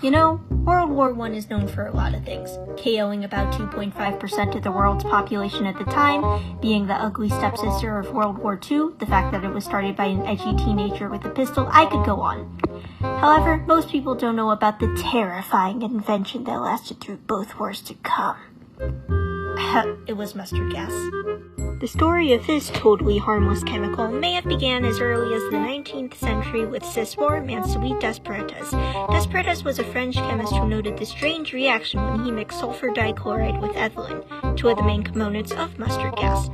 You know, World War I is known for a lot of things, KOing about 2.5% of the world's population at the time, being the ugly stepsister of World War II, the fact that it was started by an edgy teenager with a pistol, I could go on. However, most people don't know about the terrifying invention that lasted through both wars to come. It was mustard gas. The story of this totally harmless chemical may have began as early as the 19th century with Cesar Mansuet Despertas. Despertas was a French chemist who noted the strange reaction when he mixed sulfur dichloride with ethylene, two of the main components of mustard gas.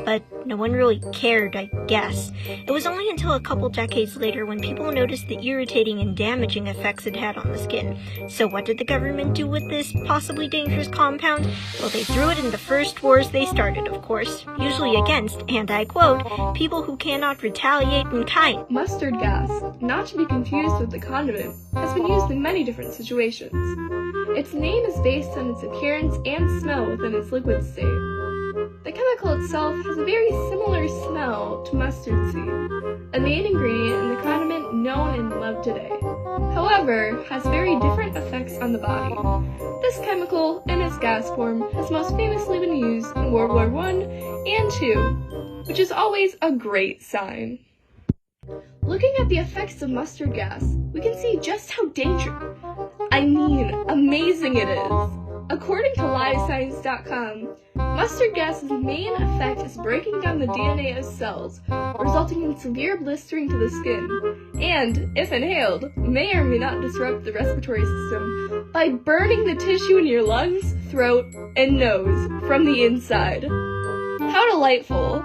But no one really cared, I guess. It was only until a couple decades later when people noticed the irritating and damaging effects it had on the skin. So what did the government do with this possibly dangerous compound? Well, they threw it in the first wars they started, of course, usually against, and I quote, people who cannot retaliate in kind. Mustard gas, not to be confused with the condiment, has been used in many different situations. Its name is based on its appearance and smell within its liquid state. The chemical itself has a very similar smell to mustard seed, a main ingredient in the condiment known and loved today. However, has very different effects on the body. This chemical, in its gas form, has most famously been used in World War I and II, which is always a great sign. Looking at the effects of mustard gas, we can see just how amazing it is. According to LiveScience.com, mustard gas's main effect is breaking down the DNA of cells, resulting in severe blistering to the skin, and, if inhaled, may or may not disrupt the respiratory system by burning the tissue in your lungs, throat, and nose from the inside. How delightful!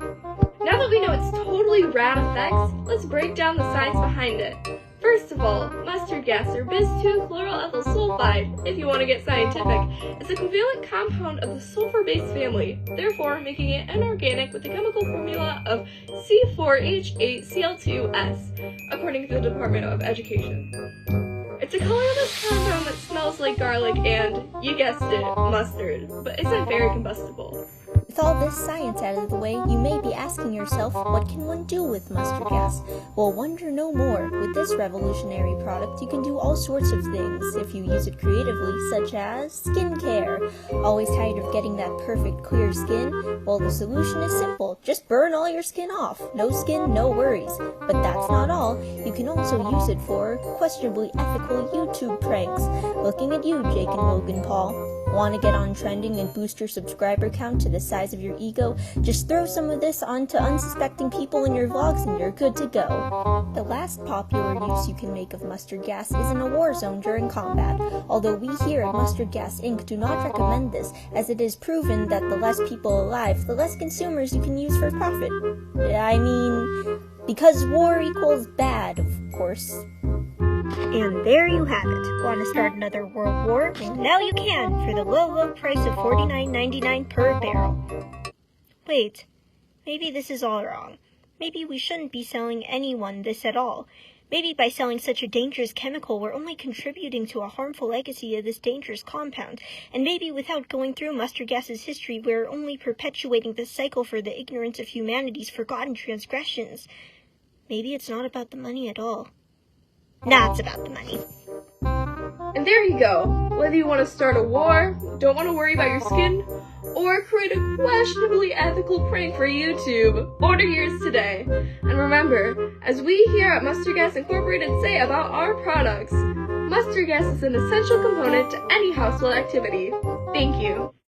Now that we know its totally rad effects, let's break down the science behind it. First of all, mustard gas, or bis-2-chloroethyl sulfide, if you want to get scientific, is a covalent compound of the sulfur-based family, therefore making it inorganic with the chemical formula of C4H8Cl2S, according to the Department of Education. It's a colorless compound that smells like garlic and, you guessed it, mustard, but isn't very combustible. With all this science out of the way, you may be asking yourself, what can one do with mustard gas? Well, wonder no more. With this revolutionary product, you can do all sorts of things if you use it creatively, such as skincare. Always tired of getting that perfect clear skin? Well, the solution is simple. Just burn all your skin off. No skin, no worries. But that's not all. You can also use it for questionably ethical YouTube pranks. Looking at you, Jake and Logan Paul. Want to get on trending and boost your subscriber count to the size of your ego? Just throw some of this onto unsuspecting people in your vlogs and you're good to go. The last popular use you can make of mustard gas is in a war zone during combat, although we here at Mustard Gas Inc. do not recommend this, as it is proven that the less people alive, the less consumers you can use for profit. I mean, because war equals bad, of course. And there you have it. Want to start another world war? Well, now you can, for the low price of $49.99 per barrel. Wait, maybe this is all wrong. Maybe we shouldn't be selling anyone this at all. Maybe by selling such a dangerous chemical, we're only contributing to a harmful legacy of this dangerous compound. And maybe without going through mustard gas's history, we're only perpetuating the cycle for the ignorance of humanity's forgotten transgressions. Maybe it's not about the money at all. Nah, it's about the money. And there you go. Whether you want to start a war, don't want to worry about your skin, or create a questionably ethical prank for YouTube, order yours today. And remember, as we here at Mustard Gas Incorporated say about our products, mustard gas is an essential component to any household activity. Thank you.